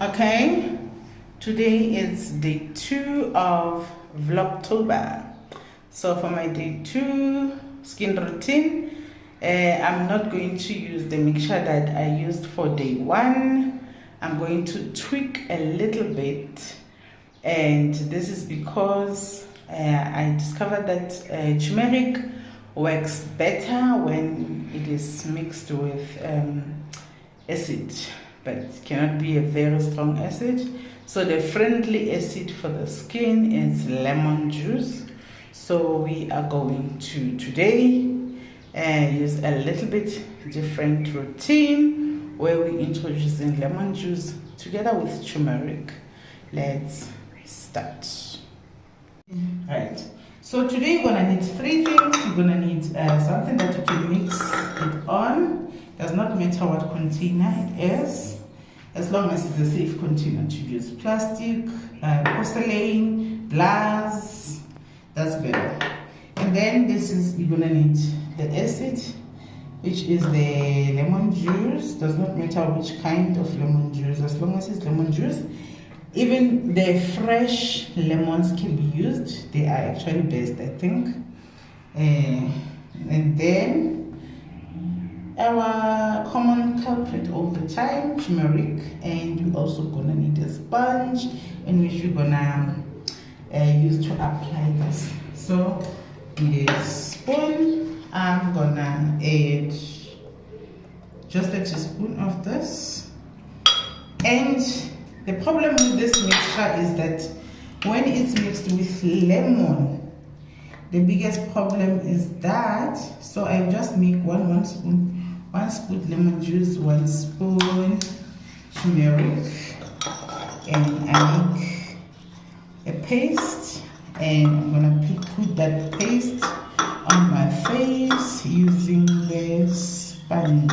Okay, today is day 2 of Vlogtober. So for my day 2 skin routine, I'm not going to use the mixture that I used for day 1. I'm going to tweak a little bit, and this is because I discovered that turmeric works better when it is mixed with acid, but it cannot be a very strong acid. So the friendly acid for the skin is lemon juice. So we are going to today use a little bit different routine where we introducing lemon juice together with turmeric. Let's start. Right. So today you're gonna need 3 things. You're gonna need something that you can mix it on. Does not matter what container it is, as long as it's a safe container to use. Plastic, porcelain, glass, that's better. And then you're gonna need the acid, which is the lemon juice. Does not matter which kind of lemon juice, as long as it's lemon juice. Even the fresh lemons can be used. They are actually best, I think. And then our common culprit all the time, turmeric. And we're also gonna need a sponge in which we're gonna use to apply this. So with a spoon, I'm gonna add just a teaspoon of this. And the problem with this mixture is that when it's mixed with lemon, the biggest problem is that, so I just make one spoon lemon juice, 1 spoon turmeric, and I make a paste, and I'm gonna put that paste on my face using the sponge.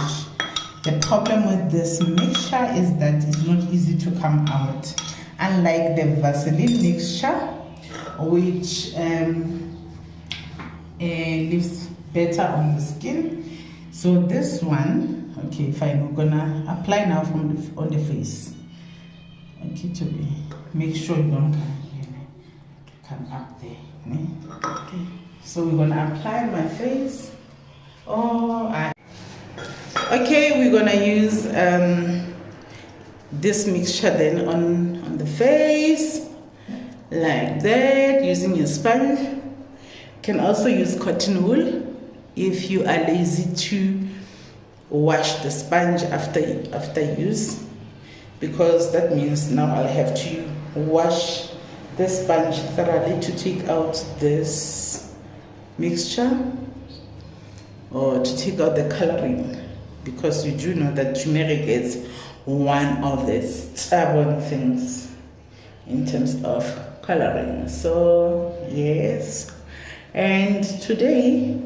The problem with this mixture is that it's not easy to come out, unlike the Vaseline mixture, which lives better on the skin. So this one, okay, fine, we're gonna apply now on the face. Okay, to make sure you don't come up there. Okay, so we're gonna apply on my face. Okay, we're gonna use this mixture then on the face, like that, using a sponge. You can also use cotton wool if you are lazy to wash the sponge after use, because that means now I'll have to wash the sponge thoroughly to take out this mixture or to take out the coloring, because you do know that turmeric is one of the stubborn things in terms of coloring. So yes, and today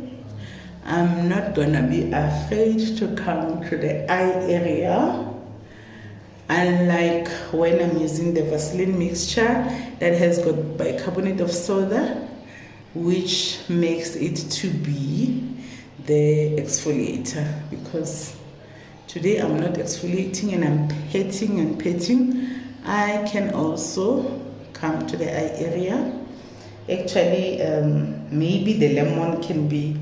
I'm not gonna be afraid to come to the eye area, unlike when I'm using the Vaseline mixture that has got bicarbonate of soda, which makes it to be the exfoliator. Because today I'm not exfoliating and I'm petting. I can also come to the eye area. Actually, maybe the lemon can be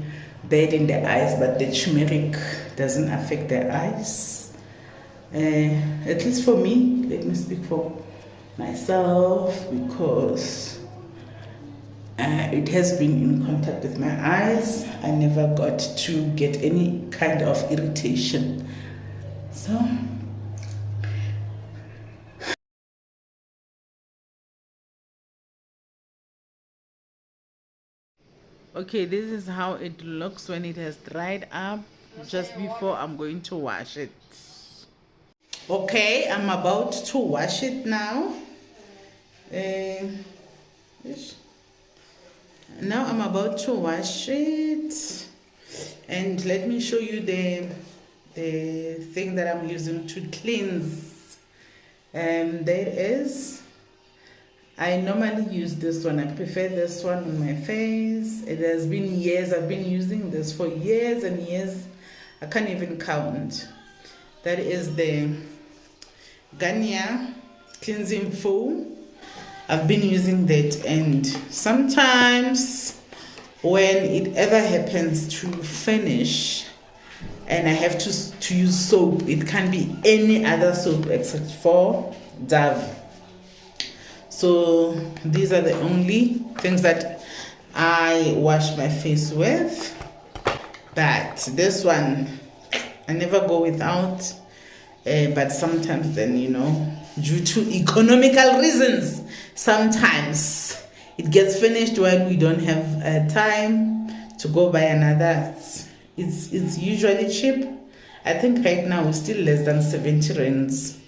bad in the eyes, but the turmeric doesn't affect the eyes. At least for me, let me speak for myself, because it has been in contact with my eyes. I never got to get any kind of irritation. So okay, this is how it looks when it has dried up, just before I'm going to wash it. Okay, I'm about to wash it now. Now I'm about to wash it, and let me show you the thing that I'm using to cleanse. There it is. I normally use this one. I prefer this one on my face. It has been years. I've been using this for years and years. I can't even count. That is the Garnier cleansing foam. I've been using that, and sometimes when it ever happens to finish and I have to use soap, it can be any other soap except for Dove. So these are the only things that I wash my face with. But this one I never go without, but sometimes then, you know, due to economical reasons, sometimes it gets finished while we don't have time to go buy another. It's usually cheap. I think right now it's still less than 70 rands,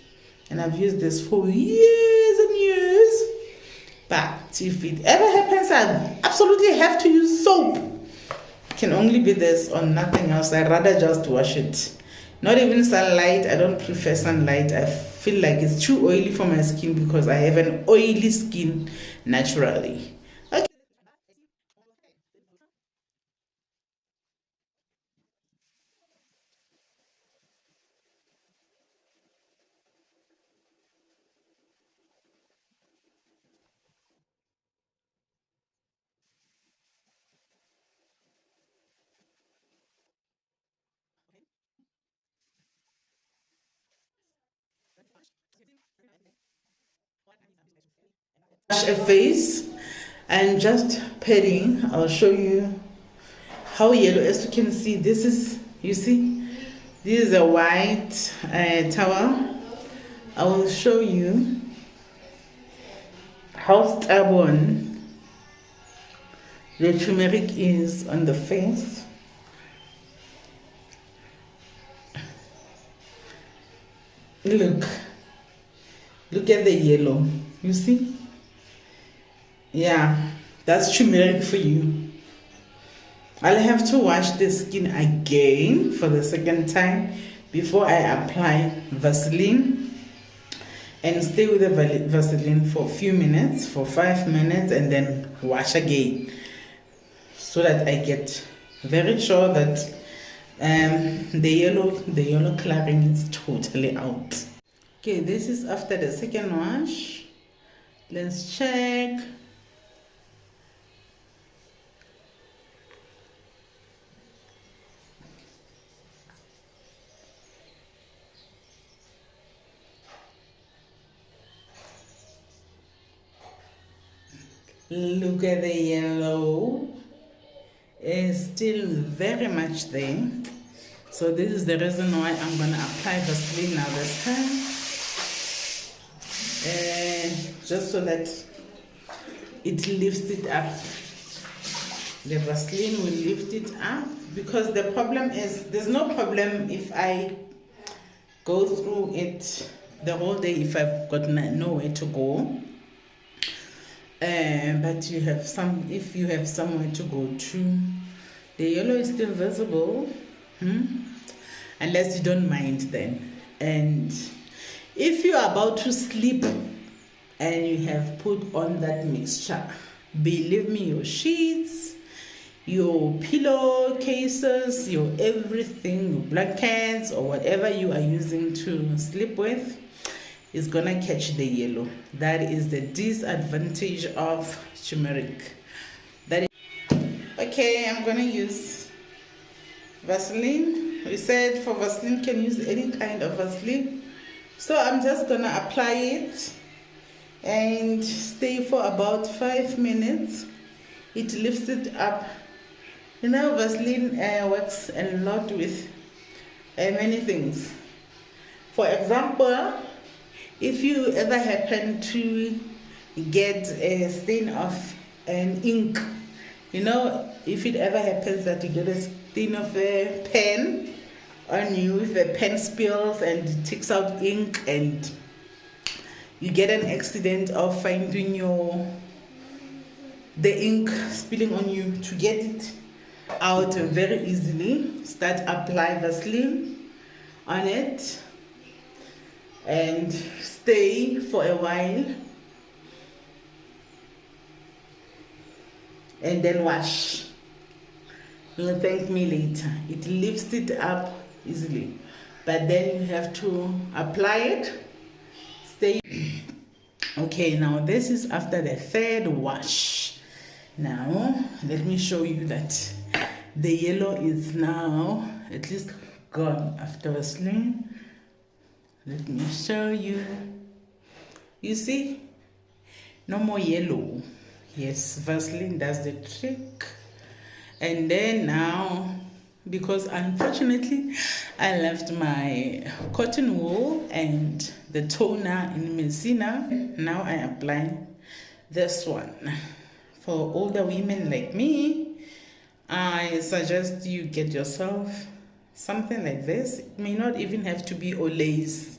and I've used this for years and years. But if it ever happens I absolutely have to use soap, it can only be this or nothing else. I'd rather just wash it. Not even sunlight. I don't prefer sunlight. I feel like it's too oily for my skin because I have an oily skin naturally. Okay. Wash a face and just patting. I'll show you how yellow. As you can see, this is, you see, this is a white towel. I will show you how stubborn the turmeric is on the face. Look at the yellow, you see? Yeah, that's turmeric for you. I'll have to wash the skin again for the second time before I apply Vaseline, and stay with the Vaseline for a few minutes, for 5 minutes, and then wash again, so that I get very sure that the yellow coloring is totally out. Okay, this is after the second wash. Let's check. Look at the yellow. It's still very much there. So this is the reason why I'm gonna apply Vaseline now this time. Just so that it lifts it up. The Vaseline will lift it up, because the problem is, there's no problem if I go through it the whole day if I've got nowhere to go. But if you have somewhere to go to, the yellow is still visible, unless you don't mind then. And if you are about to sleep and you have put on that mixture, believe me, your sheets, your pillow cases, your everything, your blankets, or whatever you are using to sleep with, is gonna catch the yellow. That is the disadvantage of turmeric. Okay, I'm gonna use Vaseline. We said for Vaseline, you can use any kind of Vaseline. So I'm just gonna apply it and stay for about 5 minutes. It lifts it up. You know, Vaseline works a lot with many things. For example, if you ever happen to get a stain of an ink, you know, if it ever happens that you get a stain of a pen on you, if the pen spills and it takes out ink, and you get an accident of finding the ink spilling on you, to get it out very easily, start apply Vaseline on it and stay for a while, and then wash. You'll thank me later. It lifts it up easily, but then you have to apply it, stay. Okay, now this is after the third wash. Now let me show you that the yellow is now at least gone after Vaseline. Let me show you. You see, no more yellow. Yes, Vaseline does the trick. And then now, because unfortunately I left my cotton wool and the toner in Messina, now I apply this one. For older women like me, I suggest you get yourself something like this. It may not even have to be Olays.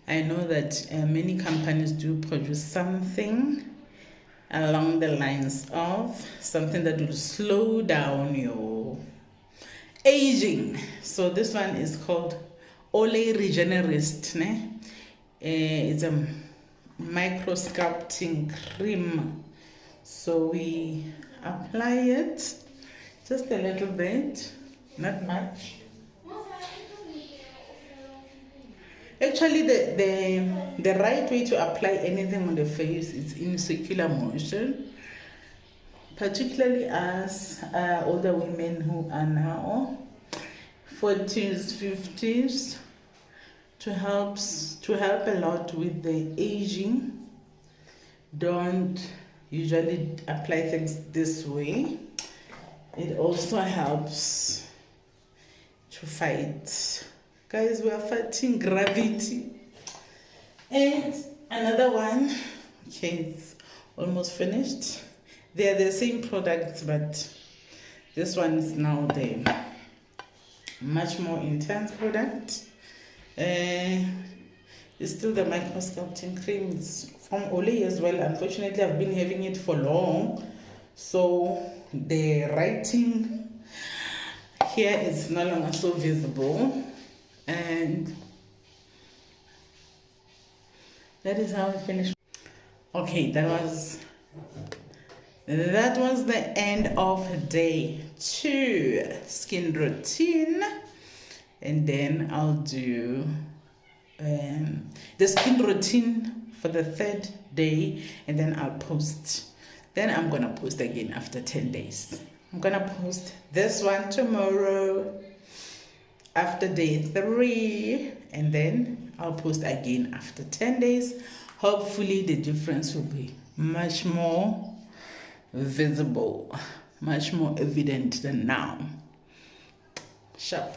I know that many companies do produce something along the lines of something that will slow down your aging. So this one is called Olay Regenerist. It's a micro sculpting cream. So we apply it just a little bit, not much. Actually, the right way to apply anything on the face is in circular motion, particularly as older women who are now 40s, 50s, to help a lot with the aging. Don't usually apply things this way. It also helps to fight. Guys, we are fighting gravity. And another one, okay, it's almost finished. They are the same products, but this one is now the much more intense product. It's still the micro sculpting cream. It's from Olay as well. Unfortunately, I've been having it for long, so the writing here is no longer so visible. And that is how I finished. Okay, that was the end of day 2 skin routine, and then I'll do the skin routine for the 3rd day, and then I'll post. Then I'm gonna post again after 10 days. I'm gonna post this one tomorrow after day 3, and then I'll post again after 10 days. Hopefully the difference will be much more visible, much more evident than now. Sharp.